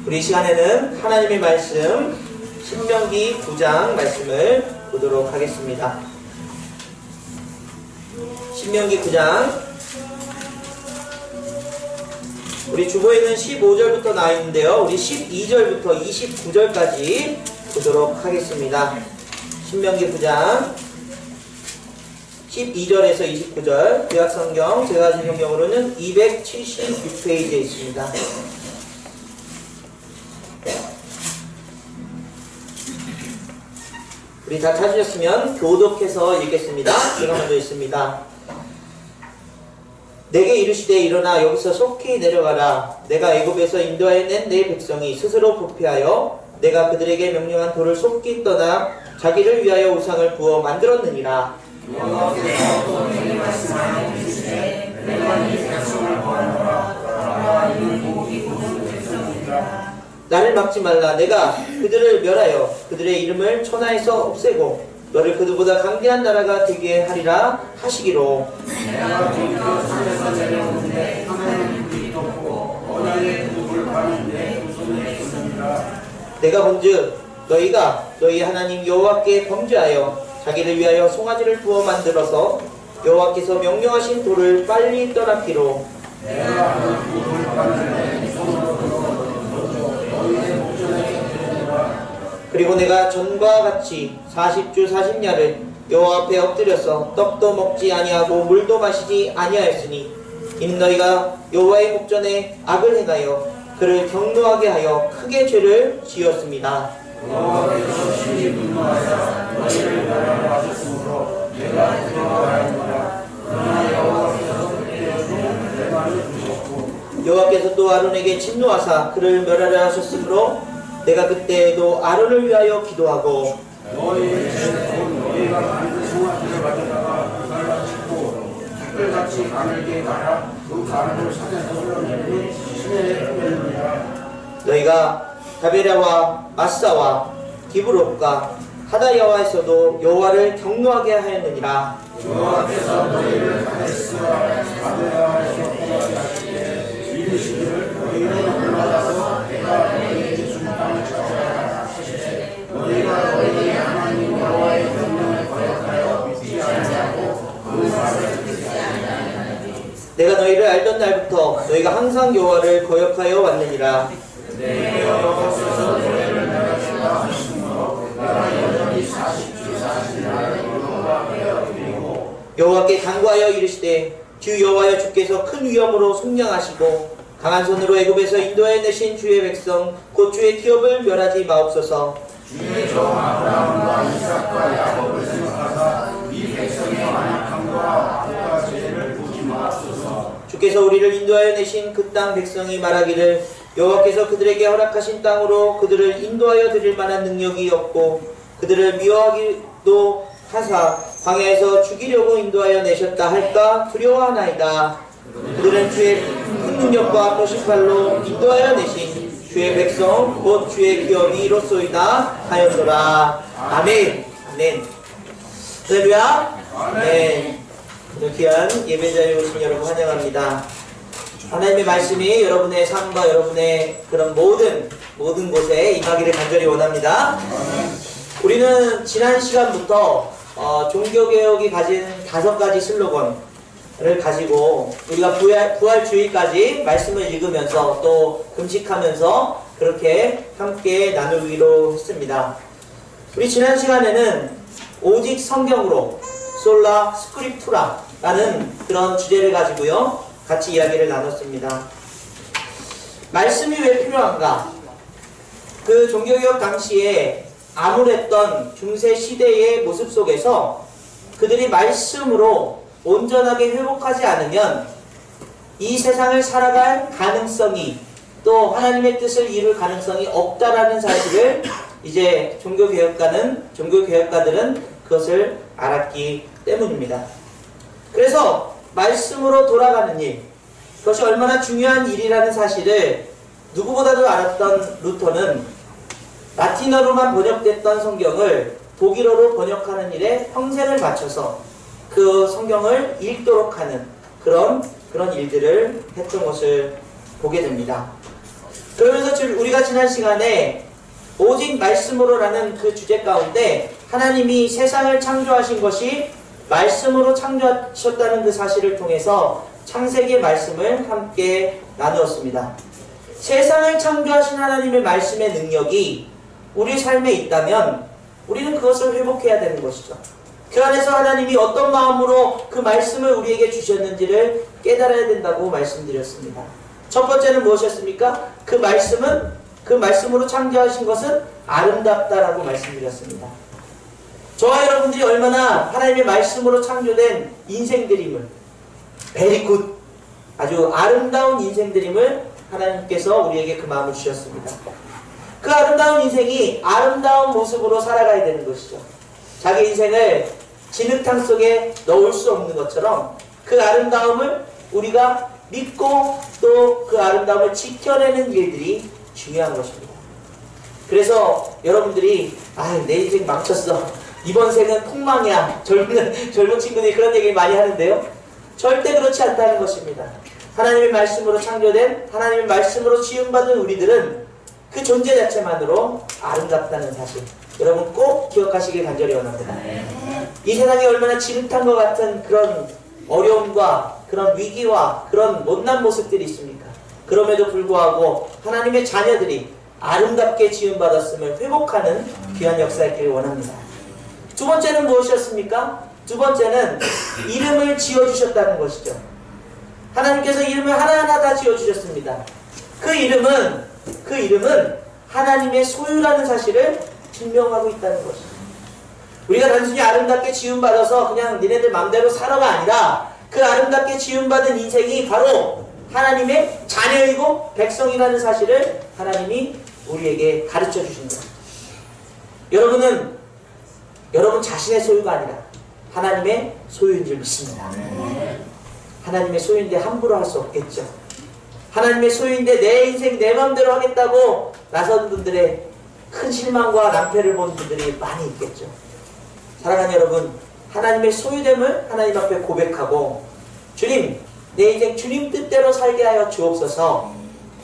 우리 시간에는 하나님의 말씀 신명기 9장 말씀을 보도록 하겠습니다. 신명기 9장, 우리 주보에는 15절부터 나와 있는데요, 우리 12절부터 29절까지 보도록 하겠습니다. 신명기 9장 12절에서 29절, 구약성경 제가 가진 성경으로는 276페이지에 있습니다. 우리 다 찾으셨으면 교독해서 읽겠습니다. 제가 먼저 읽습니다. 내게 이르시되 일어나 여기서 속히 내려가라. 내가 애굽에서 인도하여 낸 내 백성이 스스로 부패하여 내가 그들에게 명령한 돌을 속히 떠나 자기를 위하여 우상을 부어 만들었느니라. 여호와께서 내게 말씀하여 이르시되 내가 이 백성을 구하노라. 이는 복이 모든 백성이라. 나를 막지 말라. 내가 그들을 멸하여 그들의 이름을 천하에서 없애고 너를 그들보다 강대한 나라가 되게 하리라 하시기로. 내가 드디어 산에서 내려오는데 하나님의 불이 덮고 언약의 그룹을 파는데 두 손에 있느니라. 내가 본즉 너희가 너희 하나님 여호와께 범죄하여 자기를 위하여 송아지를 부어 만들어서 여호와께서 명령하신 돌을 빨리 떠났기로. 내가 그 돌을 파는데 그리고 내가 전과 같이 40주 40야를 여호와 앞에 엎드려서 떡도 먹지 아니하고 물도 마시지 아니하였으니 이는 너희가 여호와의 목전에 악을 행하여 그를 경노하게 하여 크게 죄를 지었습니다. 여호와께서 심히 분노하사 너희를 멸하셨으므로 내가 두려워하였노라. 그러나 여호와께서 그때 내 말을 들으셨고 여호와께서 또 아론에게 진노하사 그를 멸하려 하셨으므로 내가 그때에도 아론을 위하여 기도하고 너희의 죄는 너희가 만든 송아지를 가져다가 그날라 씻고 특별같이 가늘게 갈아 그 가늘을 산에서 흘러내리니 시내에 뿌리느니라. 너희가 다베라와 마사와 기브롯과 하다야와에서도 여호와를 경노하게 하였느니라. 여호와께서 너희를 가데스와 다베라와에서 구하게 하시되 이르시기를 너희는 올라가서 내가 너희에게 준 땅을 찾아라 하시되 너희가 너희의 하나님 여호와의 명령을 거역하여 믿지 아니하고 그 말을 듣지 아니하니 내가 너희를 알던 날부터 너희가 항상 여호와를 거역하여 왔느니라. 내 여호와께서 너희를 멸하시라 하심으로 내가 여전히 40주 40야를 여호와 앞에 드리고 여호와께 간구하여 이르시되 주 여호와여 주께서 큰 위엄으로 속량하시고 강한 손으로 애굽에서 인도해 내신 주의 백성 곧 주의 기업을 멸하지 마옵소서. 주의 종 아브라함과 이삭과 야곱을 생각하사 이 백성의 완악함과 악과 죄를 보지 마옵소서. 주께서 우리를 인도하여 내신 그 땅 백성이 말하기를 여호와께서 그들에게 허락하신 땅으로 그들을 인도하여 드릴 만한 능력이 없고 그들을 미워하기도 하사 광야에서 죽이려고 인도하여 내셨다 할까 두려워하나이다. 그들은 주의 큰 능력과 거신 팔로 인도하여 내신 주의 백성 곧 주의 기업이 이로소이다 하였노라. 아멘. 아멘. 할렐루야. 아멘. 오늘 귀한 예배자에 오신 여러분 환영합니다. 하나님의 말씀이 여러분의 삶과 여러분의 그런 모든 곳에 임하기를 간절히 원합니다. 우리는 지난 시간부터 종교개혁이 가진 5가지 슬로건을 가지고 우리가 부활주일까지 말씀을 읽으면서 또 금식하면서 그렇게 함께 나누기로 했습니다. 우리 지난 시간에는 오직 성경으로 솔라 스크립투라라는 그런 주제를 가지고요 같이 이야기를 나눴습니다. 말씀이 왜 필요한가? 그 종교개혁 당시에 암울했던 중세 시대의 모습 속에서 그들이 말씀으로 온전하게 회복하지 않으면 이 세상을 살아갈 가능성이 또 하나님의 뜻을 이룰 가능성이 없다라는 사실을 이제 종교개혁가들은 그것을 알았기 때문입니다. 그래서 말씀으로 돌아가는 일, 그것이 얼마나 중요한 일이라는 사실을 누구보다도 알았던 루터는 라틴어로만 번역됐던 성경을 독일어로 번역하는 일에 평생을 바쳐서 그 성경을 읽도록 하는 그런 일들을 했던 것을 보게 됩니다. 그러면서 우리가 지난 시간에 오직 말씀으로라는 그 주제 가운데 하나님이 세상을 창조하신 것이 말씀으로 창조하셨다는 그 사실을 통해서 창세기의 말씀을 함께 나누었습니다. 세상을 창조하신 하나님의 말씀의 능력이 우리 삶에 있다면 우리는 그것을 회복해야 되는 것이죠. 그 안에서 하나님이 어떤 마음으로 그 말씀을 우리에게 주셨는지를 깨달아야 된다고 말씀드렸습니다. 첫 번째는 무엇이었습니까? 그 말씀으로 창조하신 것은 아름답다라고 말씀드렸습니다. 저와 여러분들이 얼마나 하나님의 말씀으로 창조된 인생들임을, 베리굿, 아주 아름다운 인생들임을 하나님께서 우리에게 그 마음을 주셨습니다. 그 아름다운 인생이 아름다운 모습으로 살아가야 되는 것이죠. 자기 인생을 진흙탕 속에 넣을 수 없는 것처럼 그 아름다움을 우리가 믿고 또 그 아름다움을 지켜내는 일들이 중요한 것입니다. 그래서 여러분들이 내 인생 망쳤어, 이번 생은 폭망이야, 젊은 친구들이 그런 얘기를 많이 하는데요, 절대 그렇지 않다는 것입니다. 하나님의 말씀으로 창조된, 하나님의 말씀으로 지음받은 우리들은 그 존재 자체만으로 아름답다는 사실, 여러분 꼭 기억하시길 간절히 원합니다. 이 세상이 얼마나 진흙탕과 같은 그런 어려움과 그런 위기와 그런 못난 모습들이 있습니까? 그럼에도 불구하고 하나님의 자녀들이 아름답게 지음받았음을 회복하는 귀한 역사였기를 원합니다. 두 번째는 무엇이었습니까? 두 번째는 이름을 지어주셨다는 것이죠. 하나님께서 이름을 하나하나 다 지어주셨습니다. 그 이름은 하나님의 소유라는 사실을 증명하고 있다는 것이죠. 우리가 단순히 아름답게 지음받아서 그냥 니네들 마음대로 살아가 아니라 그 아름답게 지음받은 인생이 바로 하나님의 자녀이고 백성이라는 사실을 하나님이 우리에게 가르쳐 주신 거예요. 여러분은 여러분 자신의 소유가 아니라 하나님의 소유인 줄 믿습니다. 하나님의 소유인데 함부로 할 수 없겠죠. 하나님의 소유인데 내 인생 내 마음대로 하겠다고 나선 분들의 큰 실망과 낭패를 본 분들이 많이 있겠죠. 사랑하는 여러분, 하나님의 소유됨을 하나님 앞에 고백하고, 주님, 내 인생 주님 뜻대로 살게 하여 주옵소서.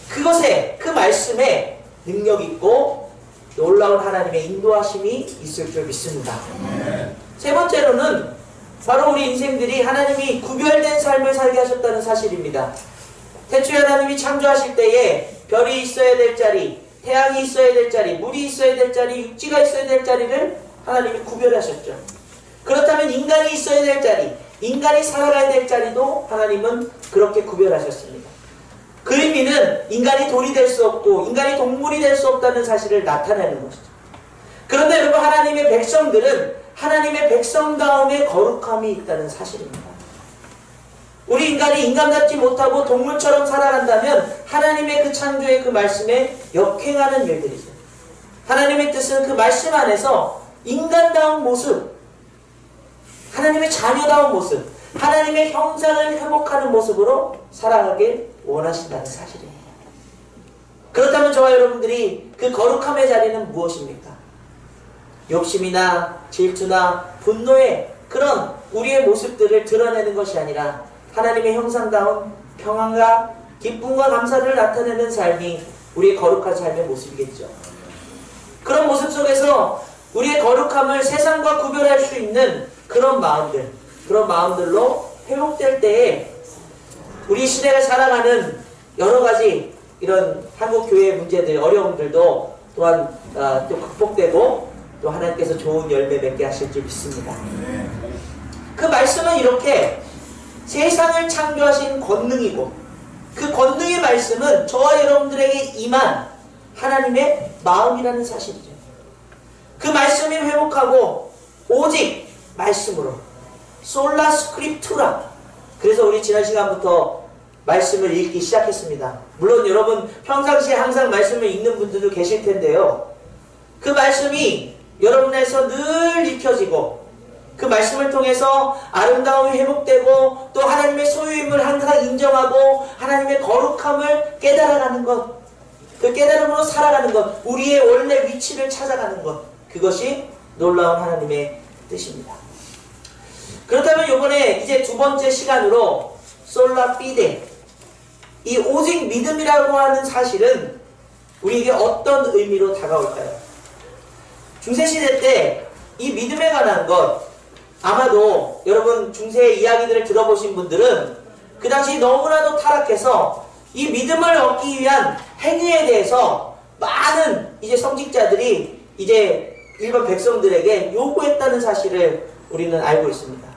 그것에, 그 말씀에 능력 있고 놀라운 하나님의 인도하심이 있을 줄 믿습니다. 세 번째로는 바로 우리 인생들이 하나님이 구별된 삶을 살게 하셨다는 사실입니다. 태초에 하나님이 창조하실 때에 별이 있어야 될 자리, 태양이 있어야 될 자리, 물이 있어야 될 자리, 육지가 있어야 될 자리를 하나님이 구별하셨죠. 그렇다면 인간이 있어야 될 자리, 인간이 살아가야 될 자리도 하나님은 그렇게 구별하셨습니다. 그 의미는 인간이 돌이 될 수 없고 인간이 동물이 될 수 없다는 사실을 나타내는 것이죠. 그런데 여러분, 하나님의 백성들은 하나님의 백성다움의 거룩함이 있다는 사실입니다. 우리 인간이 인간답지 못하고 동물처럼 살아간다면 하나님의 그 창조의 그 말씀에 역행하는 일들이죠. 하나님의 뜻은 그 말씀 안에서 인간다운 모습, 하나님의 자녀다운 모습, 하나님의 형상을 회복하는 모습으로 살아가길 원하신다는 사실이에요. 그렇다면 저와 여러분들이 그 거룩함의 자리는 무엇입니까? 욕심이나 질투나 분노의 그런 우리의 모습들을 드러내는 것이 아니라 하나님의 형상다운 평안과 기쁨과 감사를 나타내는 삶이 우리의 거룩한 삶의 모습이겠죠. 그런 모습 속에서 우리의 거룩함을 세상과 구별할 수 있는 그런 마음들로 회복될 때에 우리 시대가 살아가는 여러 가지 이런 한국 교회의 문제들, 어려움들도 또한 또 극복되고 또 하나님께서 좋은 열매 맺게 하실 줄 믿습니다. 그 말씀은 이렇게 세상을 창조하신 권능이고, 그 권능의 말씀은 저와 여러분들에게 임한 하나님의 마음이라는 사실이죠. 그 말씀이 회복하고 오직 말씀으로, 솔라 스크립투라. 그래서 우리 지난 시간부터 말씀을 읽기 시작했습니다. 물론 여러분 평상시에 항상 말씀을 읽는 분들도 계실 텐데요, 그 말씀이 여러분에서 늘 익혀지고 그 말씀을 통해서 아름다움이 회복되고 또 하나님의 소유임을 항상 인정하고 하나님의 거룩함을 깨달아가는 것, 그 깨달음으로 살아가는 것, 우리의 원래 위치를 찾아가는 것, 그것이 놀라운 하나님의 뜻입니다. 그렇다면 이번에 이제 두 번째 시간으로 솔라 피데, 이 오직 믿음이라고 하는 사실은 우리에게 어떤 의미로 다가올까요? 중세시대 때 이 믿음에 관한 것, 아마도 여러분 중세의 이야기들을 들어보신 분들은 그 당시 너무나도 타락해서 이 믿음을 얻기 위한 행위에 대해서 많은 이제 성직자들이 이제 일반 백성들에게 요구했다는 사실을 우리는 알고 있습니다.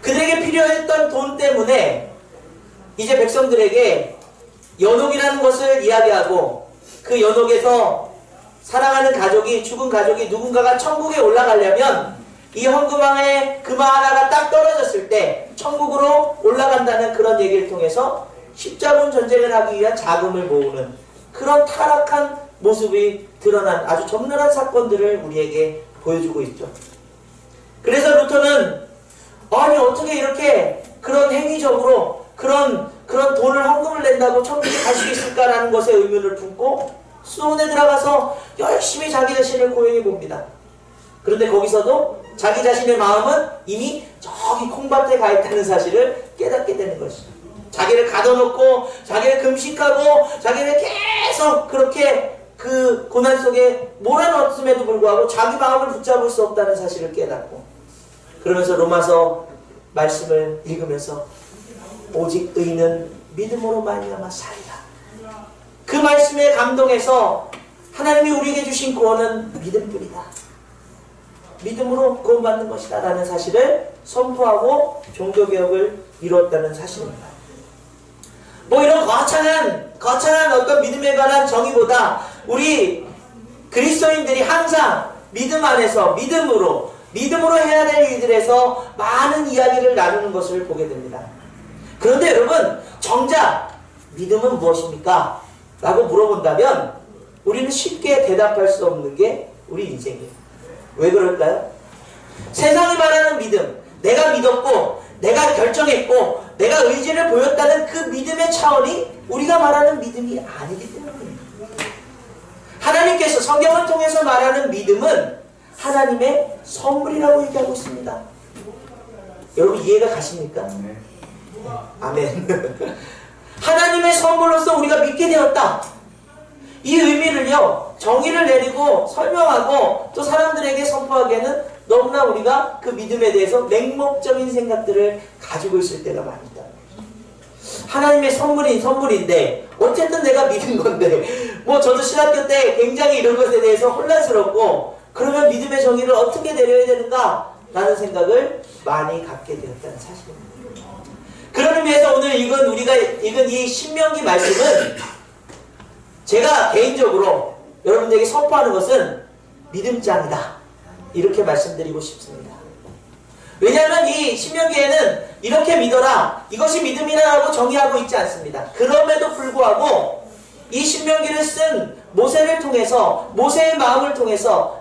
그들에게 필요했던 돈 때문에 이제 백성들에게 연옥이라는 것을 이야기하고, 그 연옥에서 사랑하는 가족이, 죽은 가족이 누군가가 천국에 올라가려면 이 헌금왕의 금화 하나가 딱 떨어졌을 때 천국으로 올라간다는 그런 얘기를 통해서 십자군 전쟁을 하기 위한 자금을 모으는 그런 타락한 모습이 드러난 아주 적나라한 사건들을 우리에게 보여주고 있죠. 그래서 루터는 아니 어떻게 이렇게 그런 행위적으로 그런 돈을 헌금을 낸다고 천국에 갈 수 있을까라는 것에 의문을 품고 수원에 들어가서 열심히 자기 자신을 고행해 봅니다. 그런데 거기서도 자기 자신의 마음은 이미 저기 콩밭에 가 있다는 사실을 깨닫게 되는 것이죠. 자기를 가둬놓고 자기를 금식하고 자기를 계속 그렇게 그 고난 속에 몰아넣었음에도 불구하고 자기 마음을 붙잡을 수 없다는 사실을 깨닫고, 그러면서 로마서 말씀을 읽으면서 오직 의인은 믿음으로 말미암아 살리라. 그 말씀에 감동해서 하나님이 우리에게 주신 구원은 믿음뿐이다. 믿음으로 구원받는 것이다 라는 사실을 선포하고 종교개혁을 이루었다는 사실입니다. 뭐 이런 거창한 어떤 믿음에 관한 정의보다 우리 그리스도인들이 항상 믿음 안에서 믿음으로 해야 될 일들에서 많은 이야기를 나누는 것을 보게 됩니다. 그런데 여러분, 정작 믿음은 무엇입니까? 라고 물어본다면 우리는 쉽게 대답할 수 없는 게 우리 인생이에요. 왜 그럴까요? 세상이 말하는 믿음, 내가 믿었고 내가 결정했고 내가 의지를 보였다는 그 믿음의 차원이 우리가 말하는 믿음이 아니기 때문입니다. 하나님께서 성경을 통해서 말하는 믿음은 하나님의 선물이라고 얘기하고 있습니다. 여러분 이해가 가십니까? 아멘. 하나님의 선물로서 우리가 믿게 되었다. 이 의미를요, 정의를 내리고 설명하고 또 사람들에게 선포하기에는 너무나 우리가 그 믿음에 대해서 맹목적인 생각들을 가지고 있을 때가 많다. 하나님의 선물인데 어쨌든 내가 믿은 건데, 뭐 저도 신학교 때 굉장히 이런 것에 대해서 혼란스럽고, 그러면 믿음의 정의를 어떻게 내려야 되는가 라는 생각을 많이 갖게 되었다는 사실입니다. 그런 의미에서 오늘 우리가 읽은 이 신명기 말씀은 제가 개인적으로 여러분들에게 선포하는 것은 믿음장이다, 이렇게 말씀드리고 싶습니다. 왜냐하면 이 신명기에는 이렇게 믿어라, 이것이 믿음이라고 정의하고 있지 않습니다. 그럼에도 불구하고 이 신명기를 쓴 모세를 통해서, 모세의 마음을 통해서,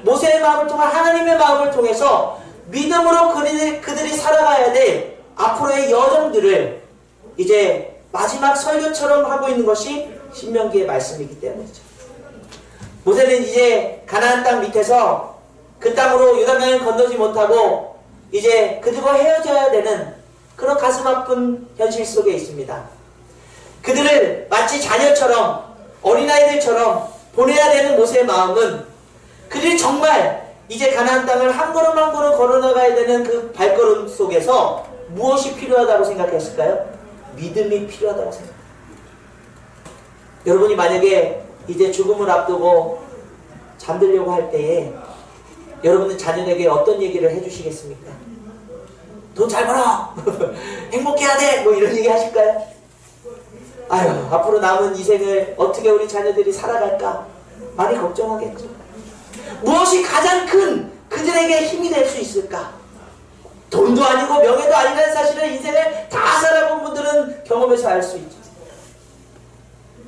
모세의 마음을 통한 하나님의 마음을 통해서 믿음으로 그들이 살아가야 될 앞으로의 여정들을 이제 마지막 설교처럼 하고 있는 것이 신명기의 말씀이기 때문이죠. 모세는 이제 가나안 땅 밑에서 그 땅으로 요단강을 건너지 못하고 이제 그들과 헤어져야 되는 그런 가슴 아픈 현실 속에 있습니다. 그들을 마치 자녀처럼, 어린아이들처럼 보내야 되는 모세의 마음은, 그들이 정말 이제 가나안 땅을 한 걸음 한 걸음 걸어나가야 되는 그 발걸음 속에서 무엇이 필요하다고 생각했을까요? 믿음이 필요하다고 생각합니다. 여러분이 만약에 이제 죽음을 앞두고 잠들려고 할 때에 여러분은 자녀에게 어떤 얘기를 해주시겠습니까? 돈 잘 벌어! 행복해야 돼! 뭐 이런 얘기 하실까요? 아유, 앞으로 남은 인생을 어떻게 우리 자녀들이 살아갈까? 많이 걱정하겠죠. 무엇이 가장 큰 그들에게 힘이 될 수 있을까? 돈도 아니고 명예도 아니라는 사실을 인생을 다 살아본 분들은 경험해서 알 수 있죠.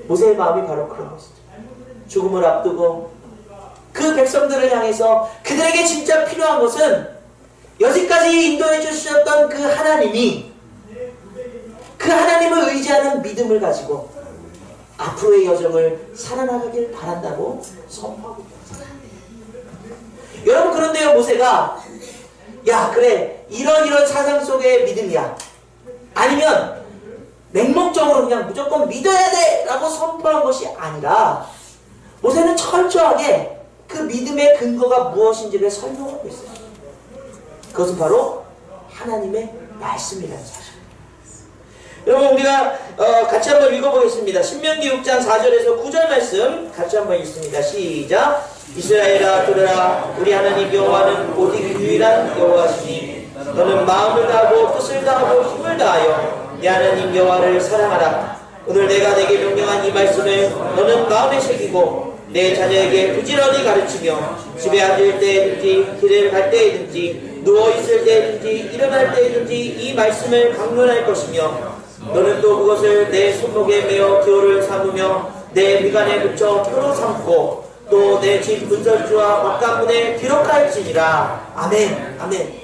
모세의 마음이 바로 그런 것이죠. 죽음을 앞두고 그 백성들을 향해서 그들에게 진짜 필요한 것은 여기까지 인도해 주셨던 그 하나님이, 그 하나님을 의지하는 믿음을 가지고 앞으로의 여정을 살아나가길 바란다고 선포하고 있습니다. 여러분, 그런데요, 모세가 야 그래 이런 사상 속의 믿음이야, 아니면 맹목적으로 그냥 무조건 믿어야 돼! 라고 선포한 것이 아니라 모세는 철저하게 그 믿음의 근거가 무엇인지를 설명하고 있어요. 그것은 바로 하나님의 말씀이라는 사실입니다. 여러분, 우리가 같이 한번 읽어보겠습니다. 신명기 6장 4절에서 9절 말씀 같이 한번 읽습니다. 시작. 이스라엘아 들으라. 우리 하나님 여호와는 오직 유일한 여호와시니 너는 마음을 다하고 뜻을 다하고 힘을 다하여 네 하나님 여호와를 사랑하라. 오늘 내가 내게 명령한 이 말씀을 너는 마음에 새기고 내 자녀에게 부지런히 가르치며 집에 앉을 때든지 길을 갈 때든지 누워있을 때든지 일어날 때든지 이 말씀을 강론할 것이며 너는 또 그것을 내 손목에 메어 기호를 삼으며 내 미간에 붙여 표로 삼고 또 내 집 문설주와 막간문에 기록할지니라. 아멘. 아멘.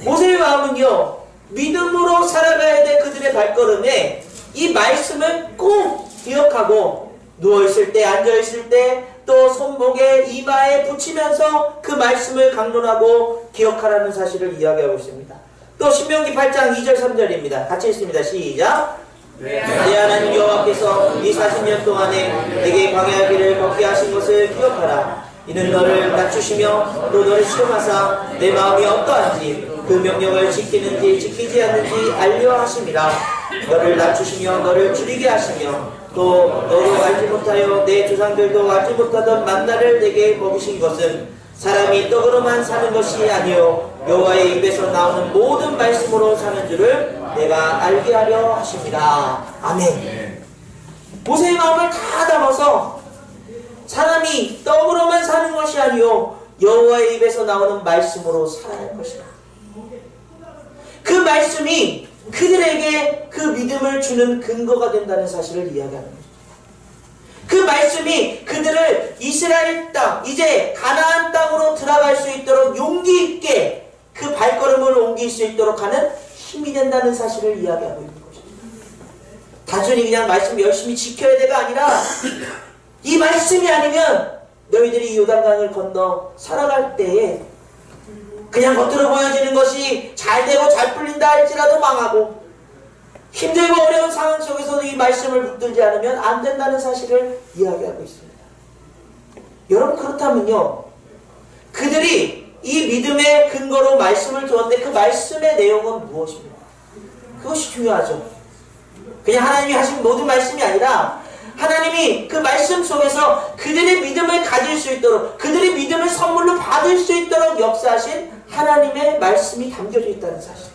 모세의 마음은요, 믿음으로 살아가야 될 그들의 발걸음에 이 말씀을 꼭 기억하고 누워있을 때, 앉아있을 때, 또 손목에 이마에 붙이면서 그 말씀을 강론하고 기억하라는 사실을 이야기하고 있습니다. 또 신명기 8장 2절 3절입니다. 같이 읽습니다. 시작. 내 하나님 여호와께서 이 40년 동안에 내게 광야 길을 걷게 하신 것을 기억하라. 이는 너를 낮추시며 또 너를 시험하사 내 마음이 어떠한지 그 명령을 지키는지 지키지 않는지 알려 하심이라. 너를 낮추시며 너를 줄이게 하시며 또 너도 알지 못하여 내 조상들도 알지 못하던 만나를 내게 먹이신 것은 사람이 떡으로만 사는 것이 아니요 여호와의 입에서 나오는 모든 말씀으로 사는 줄을 내가 알게 하려 하십니다. 아멘. 모세의 마음을 다 담아서 사람이 떡으로만 사는 것이 아니요 여호와의 입에서 나오는 말씀으로 살아야 할 것이다. 그 말씀이 그들에게 그 믿음을 주는 근거가 된다는 사실을 이야기하는 거죠. 그 말씀이 그들을 이스라엘 땅, 이제 가나안 땅으로 들어갈 수 있도록 용기 있게 그 발걸음을 옮길 수 있도록 하는 힘이 된다는 사실을 이야기하고 있는 거죠. 단순히 그냥 말씀 열심히 지켜야 돼가 아니라 이 말씀이 아니면 너희들이 요단강을 건너 살아갈 때에 그냥 겉으로 보여지는 것이 잘 되고 잘 풀린다 할지라도 망하고 힘들고 어려운 상황 속에서도 이 말씀을 붙들지 않으면 안 된다는 사실을 이야기하고 있습니다. 여러분, 그렇다면요, 그들이 이 믿음의 근거로 말씀을 줬는데 그 말씀의 내용은 무엇입니까? 그것이 중요하죠. 그냥 하나님이 하신 모든 말씀이 아니라 하나님이 그 말씀 속에서 그들의 믿음을 가질 수 있도록, 그들의 믿음을 선물로 받을 수 있도록 역사하신 하나님의 말씀이 담겨져 있다는 사실.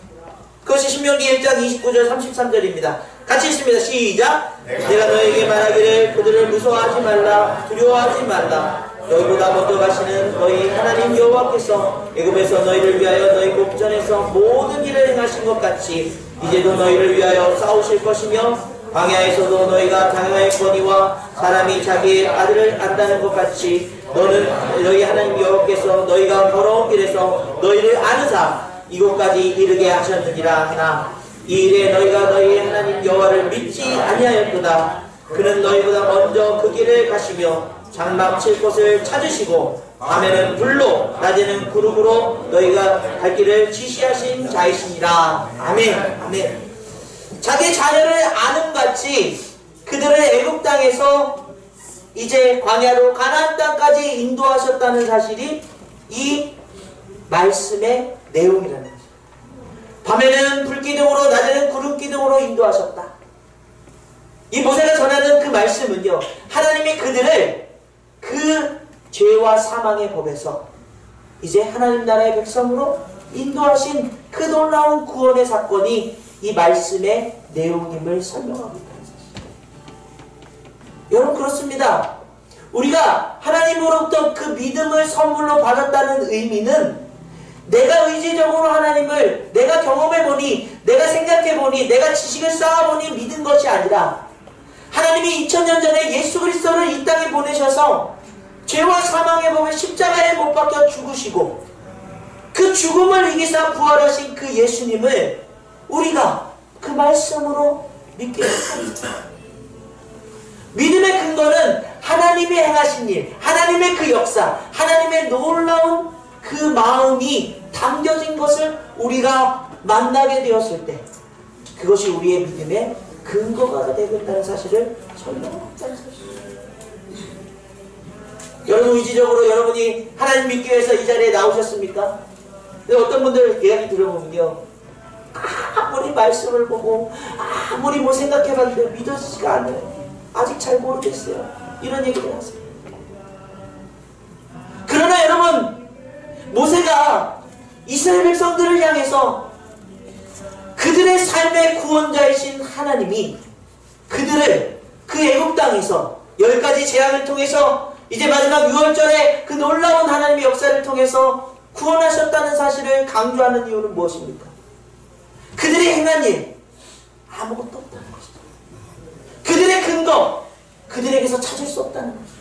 그것이 신명기 1장 29절 33절입니다. 같이 읽습니다. 시작. 내가 너에게 말하기를 그들을 무서워하지 말라, 두려워하지 말라. 너희보다 먼저 가시는 너희 하나님 여호와께서 애굽에서 너희를 위하여 너희 목전에서 모든 일을 행하신 것 같이 이제도 너희를 위하여 싸우실 것이며 광야에서도 너희가 당하였거니와 사람이 자기의 아들을 안다는 것 같이 너는 너희 하나님 여호와께서 너희가 걸어온 길에서 너희를 아느사 이곳까지 이르게 하셨느니라 하나 이 일에 너희가 너희 하나님 여호와를 믿지 아니하였도다. 그는 너희보다 먼저 그 길을 가시며 장막 칠 곳을 찾으시고 밤에는 불로 낮에는 구름으로 너희가 갈 길을 지시하신 자이시니라. 아멘. 아멘. 자기 자녀를 아는 같이 그들을 애굽 땅에서 이제 광야로 가나안 땅까지 인도하셨다는 사실이 이 말씀의 내용이라는 거죠. 밤에는 불기둥으로 낮에는 구름기둥으로 인도하셨다. 이 모세가 전하는 그 말씀은요, 하나님이 그들을 그 죄와 사망의 법에서 이제 하나님 나라의 백성으로 인도하신 그 놀라운 구원의 사건이 이 말씀의 내용임을 설명하고 있다는 사실. 여러분, 그렇습니다. 우리가 하나님으로부터 그 믿음을 선물로 받았다는 의미는 내가 의지적으로 하나님을 내가 경험해보니, 내가 생각해보니, 내가 지식을 쌓아보니 믿은 것이 아니라 하나님이 2000년 전에 예수 그리스도를 이 땅에 보내셔서 죄와 사망의 법에 십자가에 못 박혀 죽으시고 그 죽음을 이기사 부활하신 그 예수님을 우리가 그 말씀으로 믿게 됩니다. 믿음의 근거는 하나님이 행하신 일, 하나님의 그 역사, 하나님의 놀라운 그 마음이 담겨진 것을 우리가 만나게 되었을 때 그것이 우리의 믿음의 근거가 되겠다는 사실을 설명한다는 사실. 여러분 의지적으로 여러분이 하나님 믿기 위해서 이 자리에 나오셨습니까? 근데 어떤 분들 이야기 들어보면요, 아무리 말씀을 보고 아무리 뭐 생각해봤는데 믿어지지가 않아요. 아직 잘 모르겠어요. 이런 얘기를 하세요. 그러나 여러분, 모세가 이스라엘 백성들을 향해서 그들의 삶의 구원자이신 하나님이 그들을 그 애굽 땅에서 10가지 재앙을 통해서 이제 마지막 6월절에 그 놀라운 하나님의 역사를 통해서 구원하셨다는 사실을 강조하는 이유는 무엇입니까? 그들이 행한 일 아무것도 없다는 것이죠. 그들의 근거 그들에게서 찾을 수 없다는 것이죠.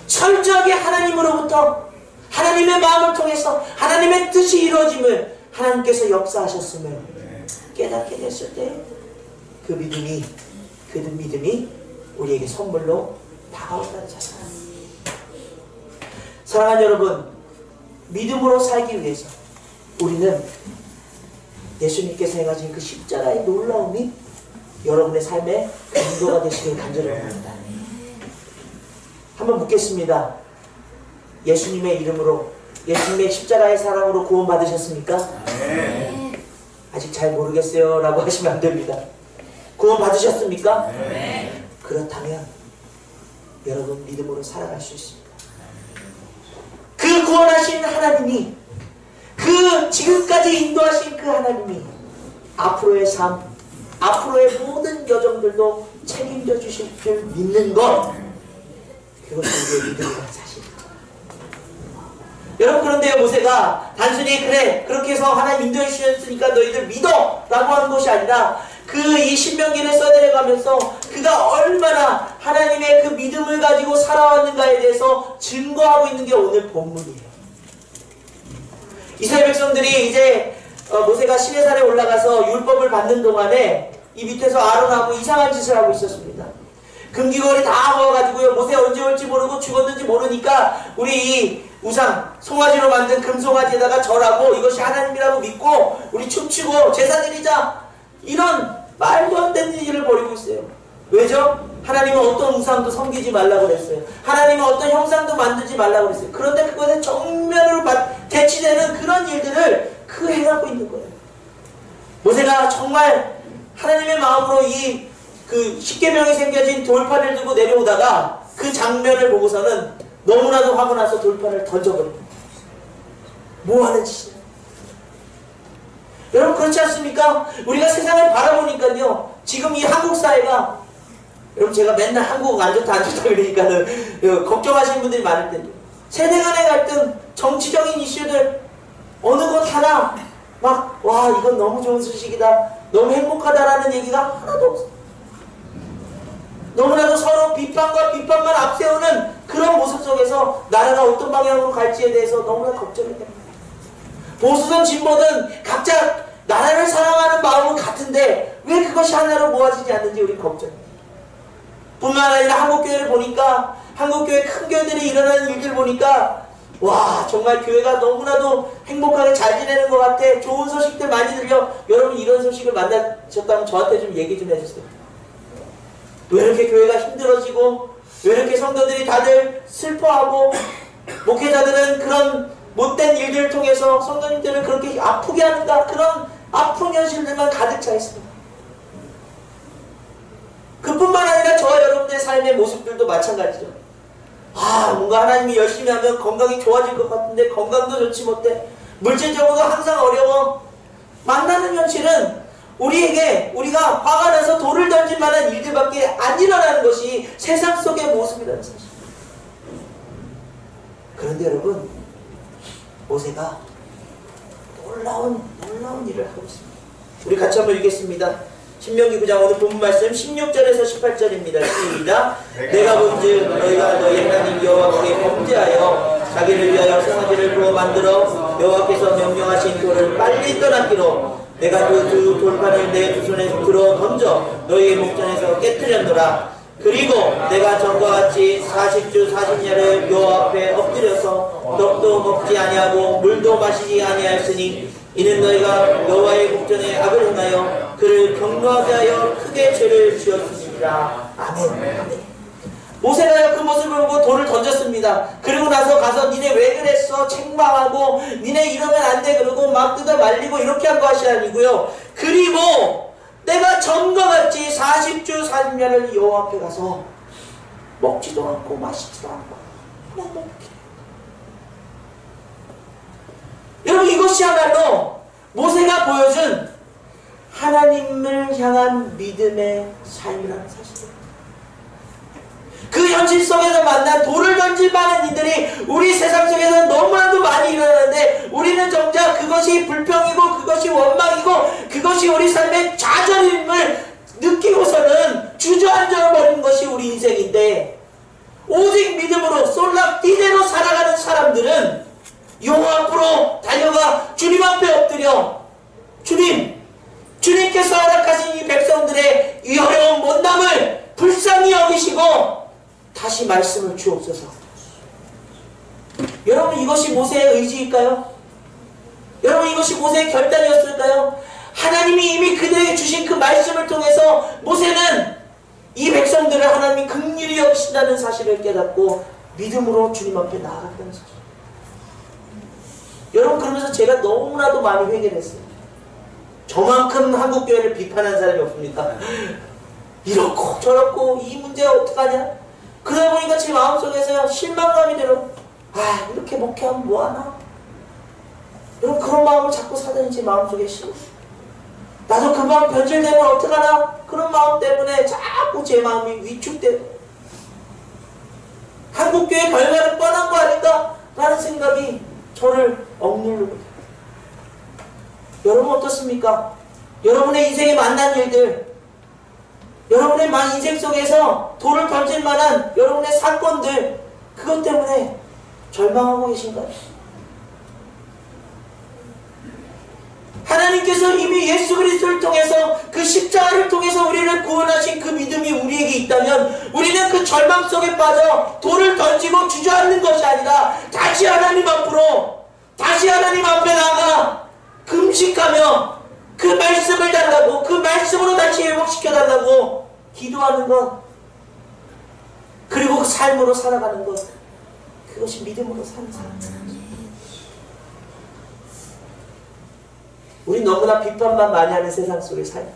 철저하게 하나님으로부터 하나님의 마음을 통해서 하나님의 뜻이 이루어짐을 하나님께서 역사하셨음을 깨닫게 됐을 때 그 믿음이 우리에게 선물로 다가온다는 사실. 사랑하는 여러분, 믿음으로 살기 위해서 우리는 예수님께서 행하신 그 십자가의 놀라움이 여러분의 삶의 인도가 되시길 간절히 바랍니다. 한번 묻겠습니다. 예수님의 이름으로, 예수님의 십자가의 사랑으로 구원 받으셨습니까? 네. 아직 잘 모르겠어요 라고 하시면 안 됩니다. 구원 받으셨습니까? 네. 그렇다면 여러분 믿음으로 살아갈 수 있습니다. 그 구원하신 하나님이, 그 지금까지 인도하신 그 하나님이 앞으로의 삶, 앞으로의 모든 여정들도 책임져 주실 줄 믿는 것, 그것이 우리의 믿음이라는 사실입니다. 여러분, 그런데요, 모세가 단순히 그래 그렇게 해서 하나님 인도해 주셨으니까 너희들 믿어 라고 하는 것이 아니라 그 이 신명기를 써내려가면서 그가 얼마나 하나님의 그 믿음을 가지고 살아왔는가에 대해서 증거하고 있는 게 오늘 본문이에요. 이스라엘 백성들이 이제 모세가 시내산에 올라가서 율법을 받는 동안에 이 밑에서 아론하고 이상한 짓을 하고 있었습니다. 금귀걸이 다 모아가지고요, 모세 언제 올지 모르고 죽었는지 모르니까 우리 이 우상, 송아지로 만든 금송아지에다가 절하고 이것이 하나님이라고 믿고 우리 춤추고 제사 드리자, 이런 말도 안 되는 일을 벌이고 있어요. 왜죠? 하나님은 어떤 우상도 섬기지 말라고 그랬어요. 하나님은 어떤 형상도 만들지 말라고 그랬어요. 그런데 그것에 정면으로 대치되는 그런 일들을 행하고 있는 거예요. 모세가 정말 하나님의 마음으로 이 그 십계명이 생겨진 돌판을 들고 내려오다가 그 장면을 보고서는 너무나도 화가 나서 돌판을 던져버립니다. 뭐하는 짓이냐? 여러분, 그렇지 않습니까? 우리가 세상을 바라보니까요, 지금 이 한국 사회가, 여러분 제가 맨날 한국 안 좋다 안 좋다 그러니까는 걱정하시는 분들이 많을 텐데, 세대 간의 갈등, 정치적인 이슈들 어느 것 하나 막 와 이건 너무 좋은 소식이다, 너무 행복하다라는 얘기가 하나도 없어요. 너무나도 서로 비판과 비판만 앞세우는 그런 모습 속에서 나라가 어떤 방향으로 갈지에 대해서 너무나 걱정이 됩니다. 보수든 진보든 각자 나라를 사랑하는 마음은 같은데 왜 그것이 하나로 모아지지 않는지 우리 걱정입니다. 뿐만 아니라 한국교회를 보니까, 한국교회 큰 교회들이 일어나는 일들 보니까 와 정말 교회가 너무나도 행복하게 잘 지내는 것 같아, 좋은 소식들 많이 들려. 여러분 이런 소식을 만나셨다면 저한테 좀 얘기 좀 해주세요. 왜 이렇게 교회가 힘들어지고, 왜 이렇게 성도들이 다들 슬퍼하고, 목회자들은 그런 못된 일들을 통해서 성도님들을 그렇게 아프게 하는가, 그런 아픈 현실들만 가득 차 있습니다. 그뿐만 아니라 저와 여러분의 삶의 모습들도 마찬가지죠. 뭔가 하나님이 열심히 하면 건강이 좋아질 것 같은데 건강도 좋지 못해, 물질적으로도 항상 어려워. 만나는 현실은 우리가 화가 나서 돌을 던질 만한 일들밖에 안 일어나는 것이 세상 속의 모습이라는 사실. 그런데 여러분, 모세가 놀라운 일을 하고 있습니다. 우리 같이 한번 읽겠습니다. 신명기 9장 오늘 본문 말씀 16절에서 18절입니다. 시작. 내가 본즉 너희가 너희 하나님 여호와께 범죄하여 자기를 위하여 송아지를 구워 만들어 여호와께서 명령하신 돌을 빨리 떠났기로 내가 그 두 돌판을 내 두 손에 들어 던져 너희의 목전에서 깨뜨렸노라. 그리고 내가 전과 같이 40주 40야를 여호와 앞에 엎드려서 떡도 먹지 아니하고 물도 마시지 아니하였으니 이는 너희가 여호와의 목전에 악을 행하여 그를 경노하게 하여 크게 죄를 지었습니다. 아멘. 아멘. 모세가 그 모습을 보고 돌을 던졌습니다. 그리고 나서 가서 니네 왜 그랬어? 책망하고 니네 이러면 안 돼 그러고 막 뜯어 말리고 이렇게 한 것이 아니고요. 그리고 내가 전과 같이 40주 40년을 여호와 앞에 가서 먹지도 않고 마시지도 않고 그냥 먹게. 여러분 이것이야말로 모세가 보여준 하나님을 향한 믿음의 삶이라는 사실입니다. 그 현실 속에서 만난 돌을 던질 많은 이들이 우리 세상 속에서 너무나도 많이 일어나는데 우리는 정작 그것이 불평이고 그것이 원망이고 그것이 우리 삶의 좌절임을 느끼고서는 주저앉아버리는 것이 우리 인생인데 오직 믿음으로 솔라피데로 살아가는 사람들은 여호와 앞으로 달려가 주님 앞에 엎드려 주님께서 허락하신 이 백성들의 이 어려운 못남을 불쌍히 여기시고 다시 말씀을 주옵소서. 여러분 이것이 모세의 의지일까요? 여러분 이것이 모세의 결단이었을까요? 하나님이 이미 그들에게 주신 그 말씀을 통해서 모세는 이 백성들을 하나님이 긍휼히 여기신다는 사실을 깨닫고 믿음으로 주님 앞에 나아갔다는 사실. 여러분 그러면서 제가 너무나도 많이 회개를 했어요. 저만큼 한국교회를 비판한 사람이 없습니다. 이렇고 저렇고 이 문제가 어떡하냐? 그러다 보니까 제 마음속에서 실망감이 들어. 아 이렇게 목회하면 뭐하나? 여러분 그런 마음을 자꾸 사더니 제 마음속에 심어. 나도 금방 변질되면 어떡하나? 그런 마음 때문에 자꾸 제 마음이 위축되고 한국교회 결과는 뻔한 거 아닌가? 라는 생각이 저를 억누르고 있어요. 여러분 어떻습니까? 여러분의 인생에 만난 일들 여러분의 인생 속에서 돌을 던질 만한 여러분의 사건들 그것 때문에 절망하고 계신가요? 하나님께서 이미 예수 그리스도를 통해서 그 십자가를 통해서 우리를 구원하신 그 믿음이 우리에게 있다면 우리는 그 절망 속에 빠져 돌을 던지고 주저앉는 것이 아니라 다시 하나님 앞으로 다시 하나님 앞에 나가 금식하며 그 말씀을 달라고 그 말씀으로 다시 회복시켜달라고 기도하는 것 그리고 그 삶으로 살아가는 것 그것이 믿음으로 사는 사람. 우리 너무나 비판만 많이 하는 세상 속에 살아요.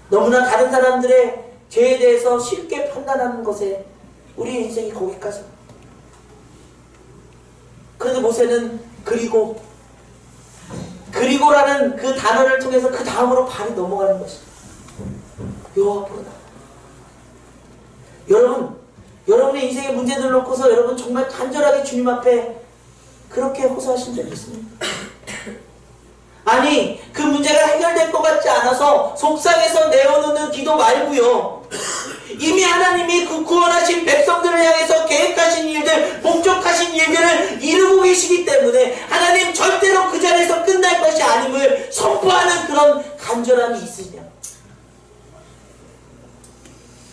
너무나 다른 사람들의 죄에 대해서 쉽게 판단하는 것에 우리의 인생이 거기까지. 그런데 모세는 그리고라는 그 단어를 통해서 그 다음으로 발이 넘어가는 것입니다. 여호와 앞으로 나가. 여러분의 인생의 문제들 놓고서 여러분 정말 간절하게 주님 앞에 그렇게 호소하신 적이 있습니까? 아니 그 문제가 해결될 것 같지 않아서 속상해서 내어놓는 기도 말고요. 이미 하나님이 그 구원하신 백성들을 향해서 계획하신 일들, 목적하신 일들을 이루고 계시기 때문에 하나님 절대로 그 자리에서 끝날 것이 아님을 선포하는 그런 간절함이 있으냐.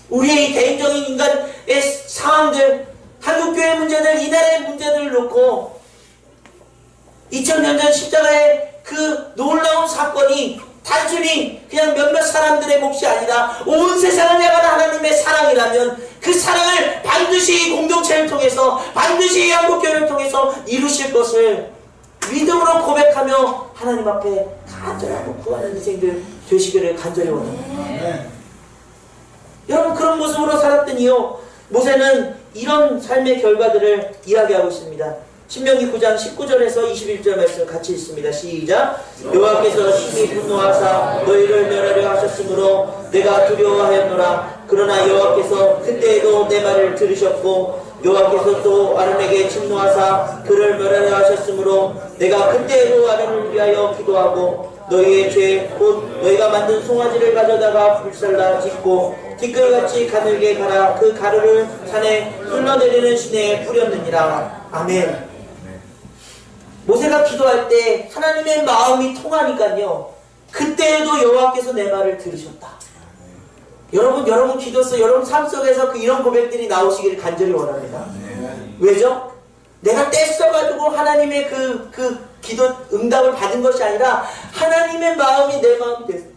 우리의 개인적인 인간의 상황들, 한국교회 문제들, 이 나라의 문제들을 놓고 2000년 전 십자가의 그 놀라운 사건이 단순히 그냥 몇몇 사람들의 몫이 아니라 온 세상을 향한 하나님의 사랑이라면 그 사랑을 반드시 공동체를 통해서 반드시 한국교회를 통해서 이루실 것을 믿음으로 고백하며 하나님 앞에 간절하고 구하는 인생들 되시기를 간절히 원합니다. 여러분 그런 모습으로 살았더니요 모세는 이런 삶의 결과들을 이야기하고 있습니다. 신명기 9장 19절에서 21절 말씀 같이 읽습니다. 시작. 여호와께서 심히 분노하사 너희를 멸하려 하셨으므로 내가 두려워하였노라. 그러나 여호와께서 그때에도 내 말을 들으셨고 여호와께서 또 아론에게 진노하사 그를 멸하려 하셨으므로 내가 그때에도 아론을 위하여 기도하고 너희의 죄 곧 너희가 만든 송아지를 가져다가 불살라 짓고 티끌같이 가늘게 갈아 그 가루를 산에 흘러내리는 시내에 뿌렸느니라. 아멘. 모세가 기도할 때 하나님의 마음이 통하니까요 그때에도 여호와께서 내 말을 들으셨다. 여러분 기도 속, 여러분 삶 속에서 이런 고백들이 나오시기를 간절히 원합니다. 왜죠? 내가 떼써가지고 하나님의 그 기도 응답을 받은 것이 아니라 하나님의 마음이 내 마음이 됐어요.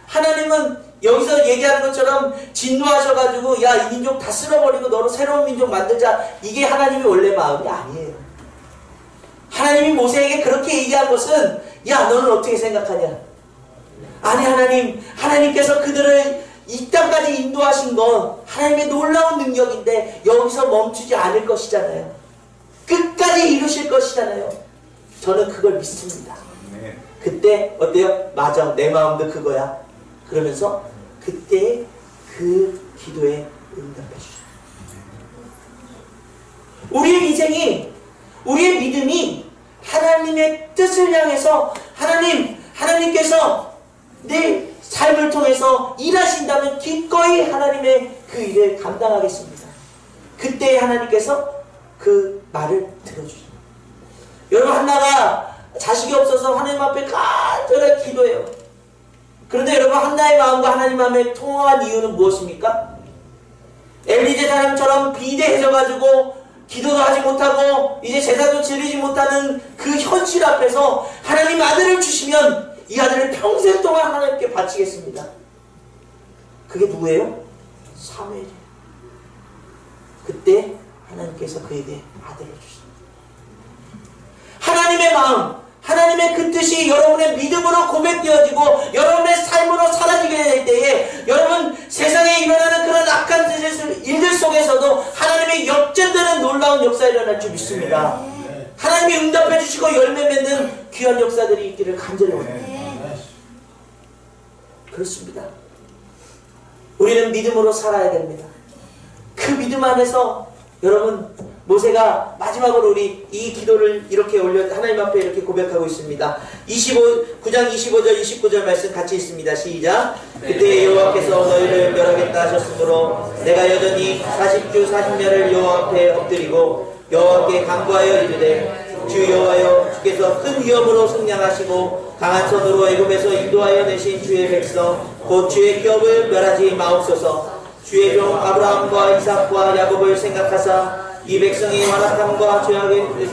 하나님은 여기서 얘기하는 것처럼 진노하셔가지고 야, 이 민족 다 쓸어버리고 너로 새로운 민족 만들자, 이게 하나님의 원래 마음이 아니에요. 하나님이 모세에게 그렇게 얘기한 것은 야, 너는 어떻게 생각하냐? 아니, 하나님께서 그들을 이 땅까지 인도하신 건 하나님의 놀라운 능력인데 여기서 멈추지 않을 것이잖아요. 끝까지 이루실 것이잖아요. 저는 그걸 믿습니다. 그때 어때요? 맞아, 내 마음도 그거야. 그러면서 그때 그 기도에 응답해 주셔요. 우리의 인생이, 우리의 믿음이 하나님의 뜻을 향해서 하나님께서 내 삶을 통해서 일하신다면 기꺼이 하나님의 그 일을 감당하겠습니다. 그때 하나님께서 그 말을 들어주십니다. 여러분, 한나가 자식이 없어서 하나님 앞에 간절하게 기도해요. 그런데 여러분, 한나의 마음과 하나님 마음에 통화한 이유는 무엇입니까? 엘리 제사장처럼 비대해져가지고 기도도 하지 못하고 이제 제사도 지르지 못하는 그 현실 앞에서 하나님 아들을 주시면 이 아들을 평생 동안 하나님께 바치겠습니다. 그게 누구예요? 사무엘이에요. 그때 하나님께서 그에게 아들을 주십니다. 하나님의 마음, 하나님의 그 뜻이 여러분의 믿음으로 고백되어지고 여러분의 삶으로 사라지게 될 때에 여러분, 세상에 일어나는 그런 악한 일들 속에서도 하나님의 역전되는 놀라운 역사가 일어날 줄 믿습니다. 하나님이 응답해 주시고 열매 맺는 귀한 역사들이 있기를 간절히 원합니다. 그렇습니다. 우리는 믿음으로 살아야 됩니다. 그 믿음 안에서 여러분, 모세가 마지막으로 우리 이 기도를 이렇게 하나님 앞에 이렇게 고백하고 있습니다. 9장 25절 29절 말씀 같이 있습니다. 시작. 그때 여호와께서 너희를 멸하겠다 하셨으므로 내가 여전히 40주 40년을 여호와 앞에 엎드리고 여호와께 간구하여 이르되 주 여호와여, 주께서 큰 위험으로 승량하시고 강한 손으로 애굽에서 인도하여 내신 주의 백성 곧 주의 기업을 멸하지 마옵소서. 주의 종 아브라함과 이삭과 야곱을 생각하사 이 백성이 완악함과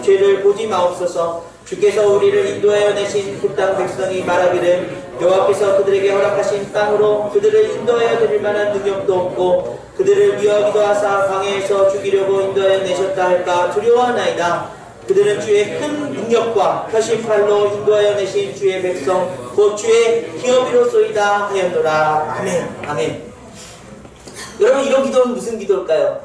죄를 보지 마옵소서. 주께서 우리를 인도하여 내신 그 땅 백성이 말하기를 여호와께서 그들에게 허락하신 땅으로 그들을 인도하여 드릴 만한 능력도 없고 그들을 미워하기도 하사 광야에서 죽이려고 인도하여 내셨다 할까 두려워하나이다. 그들은 주의 큰 능력과 펴신 팔로 인도하여 내신 주의 백성 곧 주의 기업이로소이다 하였노라. 아멘. 아멘. 여러분, 이런 기도는 무슨 기도일까요?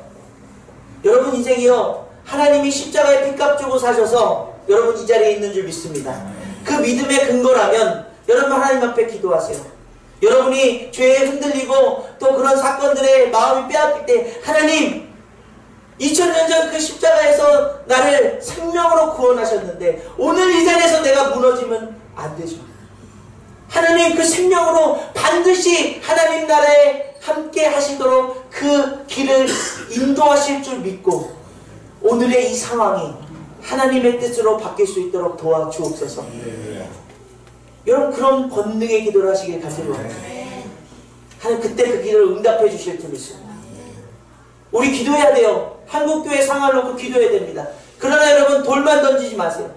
여러분 인생이요, 하나님이 십자가에 피값 주고 사셔서 여러분 이 자리에 있는 줄 믿습니다. 그 믿음의 근거라면 여러분 하나님 앞에 기도하세요. 여러분이 죄에 흔들리고 또 그런 사건들에 마음이 빼앗길 때 하나님, 2000년 전 그 십자가에서 나를 생명으로 구원하셨는데 오늘 이 자리에서 내가 무너지면 안 되죠. 하나님, 그 생명으로 반드시 하나님 나라에 함께 하시도록 그 길을 인도하실 줄 믿고 오늘의 이 상황이 하나님의 뜻으로 바뀔 수 있도록 도와주옵소서. 여러분, 그런 권능의 기도를 하시길 간절히 원합니다. 하나님 그때 그 기도를 응답해 주실 줄 믿습니다. 우리 기도해야 돼요. 한국교회 상황을 놓고 기도해야 됩니다. 그러나 여러분, 돌만 던지지 마세요.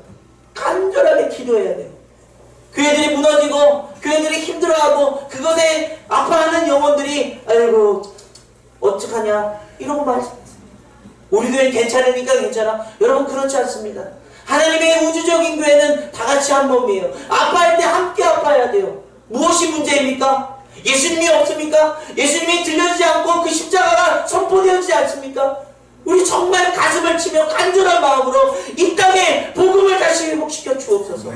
간절하게 기도해야 돼요. 교회들이 무너지고 교회들이 힘들어하고 그것에 아파하는 영혼들이 아이고 어떡하냐 이러고 말씀하세요. 우리 교회는 괜찮으니까 괜찮아. 여러분, 그렇지 않습니다. 하나님의 우주적인 교회는 다 같이 한 몸이에요. 아파할 때 함께 아파야 돼요. 무엇이 문제입니까? 예수님이 없습니까? 예수님이 들려지지 않고 그 십자가가 선포되어지지 않습니까? 우리 정말 가슴을 치며 간절한 마음으로 이 땅에 복음을 다시 회복시켜 주옵소서.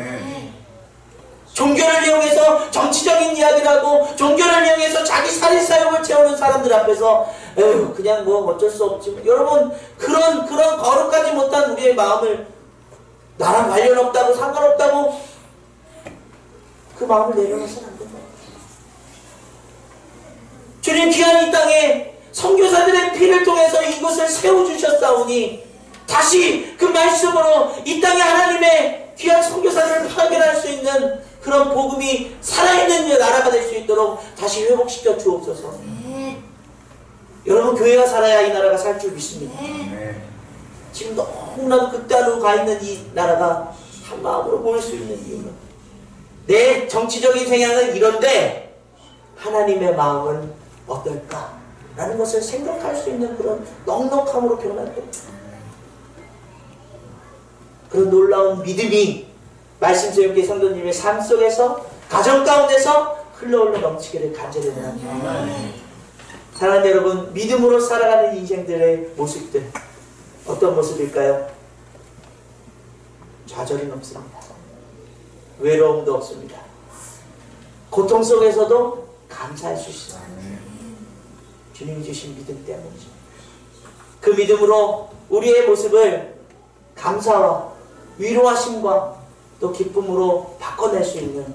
종교를 이용해서 정치적인 이야기를 하고 종교를 이용해서 자기 살인사욕을 채우는 사람들 앞에서 에휴, 그냥 뭐 어쩔 수 없지. 여러분, 그런 거룩하지 못한 우리의 마음을 나랑 관련 없다고 상관없다고 그 마음을 내려놓으서는 안 된다. 주님, 귀한 이 땅에 선교사들의 피를 통해서 이곳을 세워주셨사오니 다시 그 말씀으로 이 땅에 하나님의 귀한 선교사들을 파견할 수 있는 그런 복음이 살아있는 나라가 될 수 있도록 다시 회복시켜 주옵소서. 여러분, 교회가 살아야 이 나라가 살 줄 믿습니다. 지금 너무나도 극단으로 가 있는 이 나라가 한 마음으로 모일 수 있는 이유는, 내 정치적인 생각은 이런데 하나님의 마음은 어떨까? 라는 것을 생각할 수 있는 그런 넉넉함으로 변화됩니다. 그런 놀라운 믿음이 말씀새롭게 성도님의 삶 속에서, 가정 가운데서 흘러흘러 넘치기를 간절히 원합니다. 사랑하는 여러분, 믿음으로 살아가는 인생들의 모습들, 어떤 모습일까요? 좌절은 없습니다. 외로움도 없습니다. 고통 속에서도 감사할 수 있습니다. 주님이 주신 믿음 때문이죠. 그 믿음으로 우리의 모습을 감사와 위로하심과 또 기쁨으로 바꿔낼 수 있는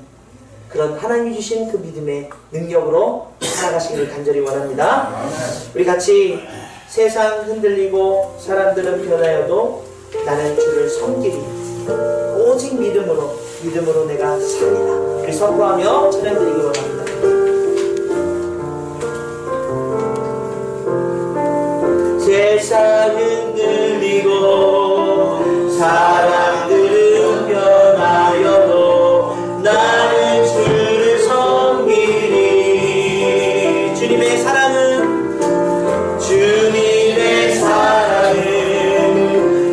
그런 하나님이 주신 그 믿음의 능력으로 살아가시기를 간절히 원합니다. 우리 같이 세상 흔들리고 사람들은 변하여도 나는 주를 섬기리, 오직 믿음으로 내가 살리라. 우리 선포하며 찬양드리기 원합니다. 세상은 흔들리고 사람들은 변하여도 나는 주를 섬기리. 주님의 사랑은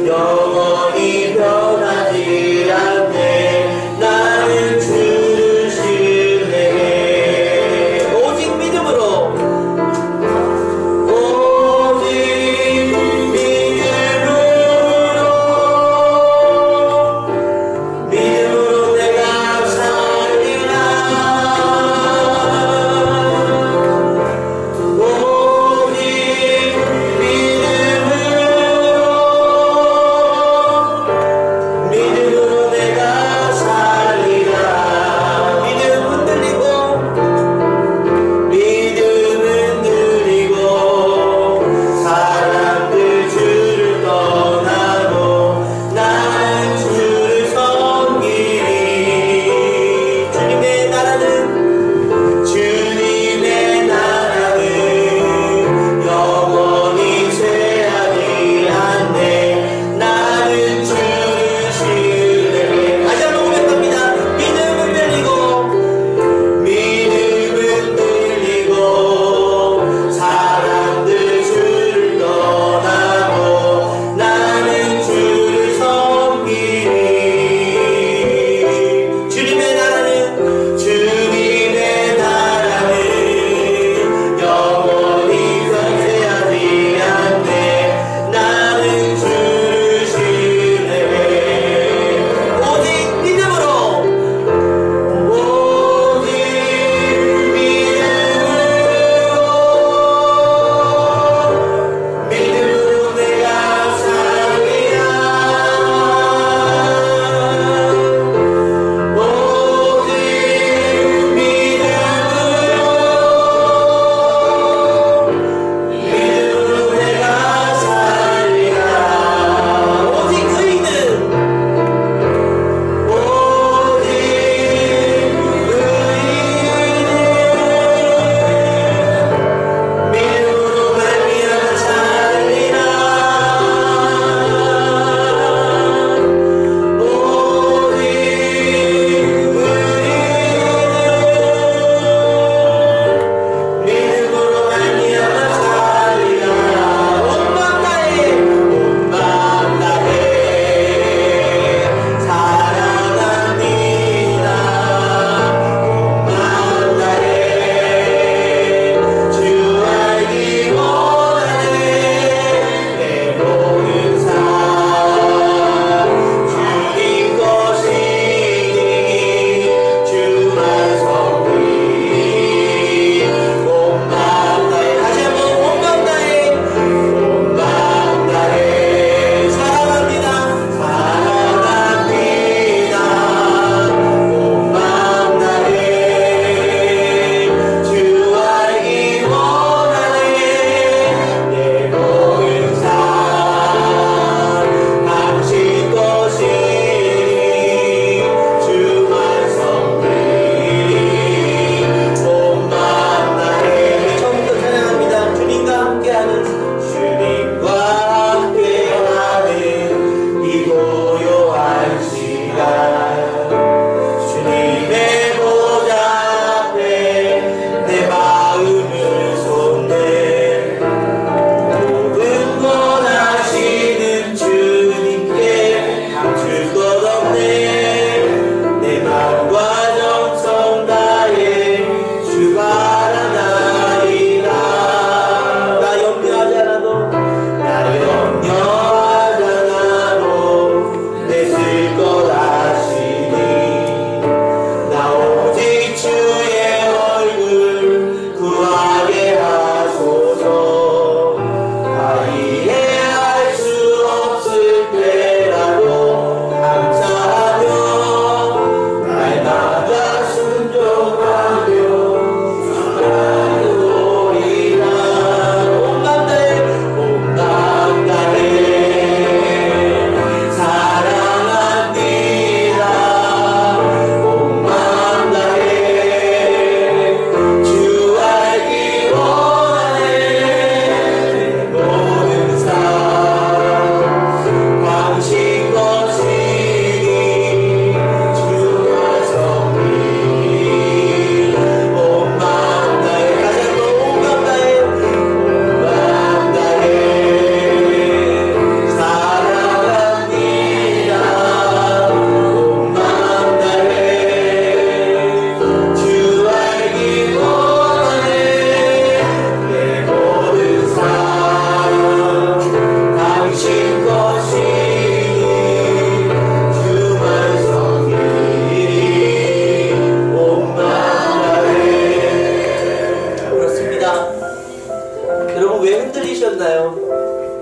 영원히 변하지 않네. 나는 주를 신뢰해. 오직 믿음으로, 오직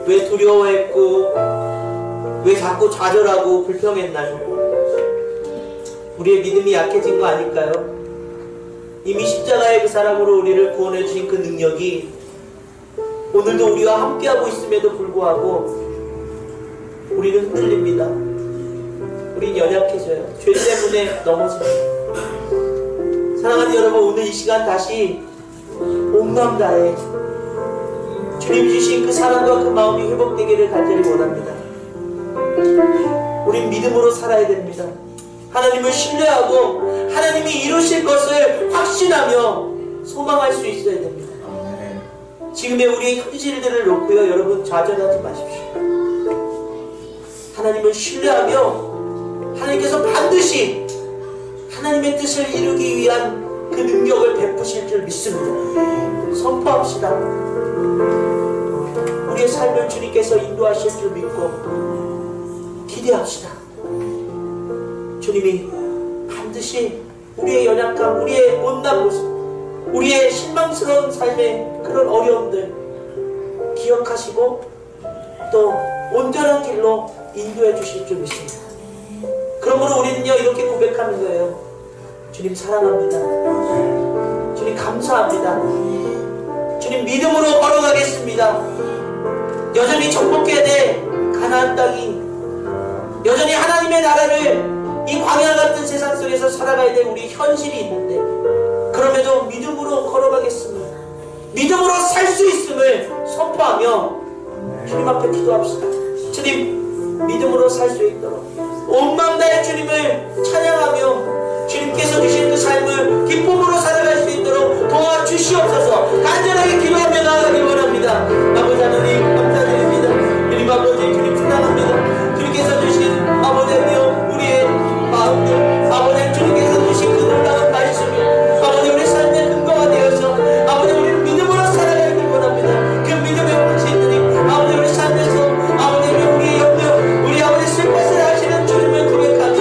왜 두려워했고 왜 자꾸 좌절하고 불평했나요? 우리의 믿음이 약해진 거 아닐까요? 이미 십자가의 그 사랑으로 우리를 구원해 주신 그 능력이 오늘도 우리와 함께하고 있음에도 불구하고 우리는 흔들립니다. 우린 연약해져요. 죄 때문에 넘어져요. 사랑하는 여러분, 오늘 이 시간 다시 온 마음 다해 주님 주신 그 사랑과 그 마음이 회복되기를 간절히 원합니다. 우린 믿음으로 살아야 됩니다. 하나님을 신뢰하고 하나님이 이루실 것을 확신하며 소망할 수 있어야 됩니다. 지금의 우리의 현실들을 놓고요, 여러분 좌절하지 마십시오. 하나님을 신뢰하며 하나님께서 반드시 하나님의 뜻을 이루기 위한 그 능력을 베푸실 줄 믿습니다. 선포합시다. 우리의 삶을 주님께서 인도하실 줄 믿고 기대합시다. 주님이 반드시 우리의 연약함, 우리의 못난 모습, 우리의 실망스러운 삶의 그런 어려움들 기억하시고 또 온전한 길로 인도해 주실 줄 믿습니다. 그러므로 우리는요 이렇게 고백하는 거예요. 주님 사랑합니다. 주님 감사합니다. 주님 믿음으로 걸어가겠습니다. 여전히 정복해야 될 가나안 땅이, 여전히 하나님의 나라를 이 광야 같은 세상 속에서 살아가야 될 우리 현실이 있는데 그럼에도 믿음으로 걸어가겠습니다. 믿음으로 살 수 있음을 선포하며 주님 앞에 기도합시다. 주님 믿음으로 살 수 있도록 온 마음 다해 주님을 찬양하며 주님께서 주신 그 삶을 기쁨으로 살아갈 수 있도록 도와주시옵소서. 간절하게 기도하며 나아가길 원합니다. 아버지 하나님 감사드립니다. 주님 아버지 주님 사랑합니다. 주님께서 주신 아버지여 우리의 마음들, 아버지 주님께서 주신 그 놀라운 말씀이 아버지 우리 삶의 근거가 되어서 아버지 우리는 믿음으로 살아가길 원합니다. 그 믿음의 확신들이 아버지 우리 삶에서 아버지 우리의 염려, 우리 아버지 슬퍼을 하시는 주님을 고백하며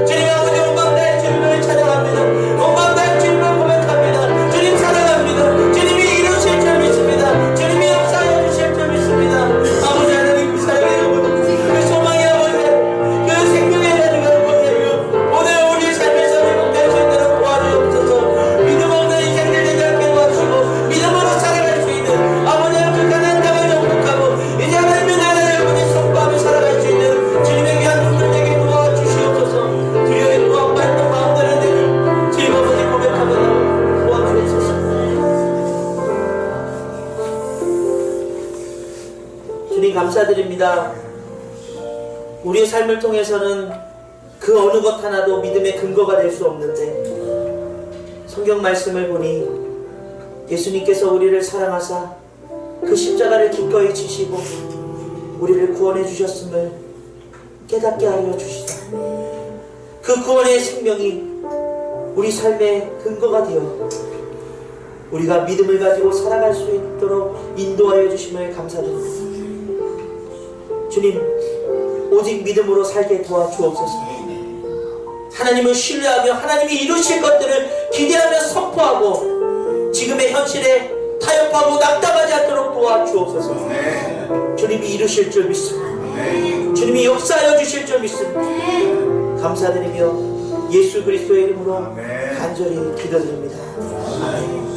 주님 아버지 온 마음 다해 주님을 찬양합니다. 온 마음 다해 주님을 고백합니다. 주님 사랑합니다. 주님이 이루실 줄 믿습니다. 주님이 역사해 주실 줄 믿습니다. 아버지 하나님 그 사랑의 아버지, 그 소망의 아버지, 그 생명의 자리가 오늘 우리 삶에서 회복될 수 있도록 도와주옵소서. 믿음 없는 인생들 되지 않게 도와주시고 믿음으로 살아갈 수 있는 아버지 그 가난한 땅을 정복하고 이제 하나님의 나라를 아버지 선포하며 살아갈 수 있는 주님의 귀한 분들 되게 도와주시옵소서. 주님의 구원받는 마음들을 내는 주님 아버지 고백하며 도와주옵소서. 주님 감사드립니다. 우리의 삶을 통해서는 그 어느 것 하나도 믿음의 근거가 될 수 없는데 성경 말씀을 보니 예수님께서 우리를 사랑하사 그 십자가를 기꺼이 지시고 우리를 구원해 주셨음을 깨닫게 하여 주시다. 그 구원의 생명이 우리 삶의 근거가 되어 우리가 믿음을 가지고 살아갈 수 있도록 인도하여 주심을 감사드립니다. 주님 오직 믿음으로 살게 도와주옵소서. 하나님을 신뢰하며 하나님이 이루실 것들을 기대하며 선포하고 지금의 현실에 타협하고 낙담하지 않도록 도와주옵소서. 주님이 이루실 줄 믿습니다. 주님이 역사하여 주실 줄 믿습니다. 감사드리며 예수 그리스도의 이름으로 간절히 기도드립니다. 아멘.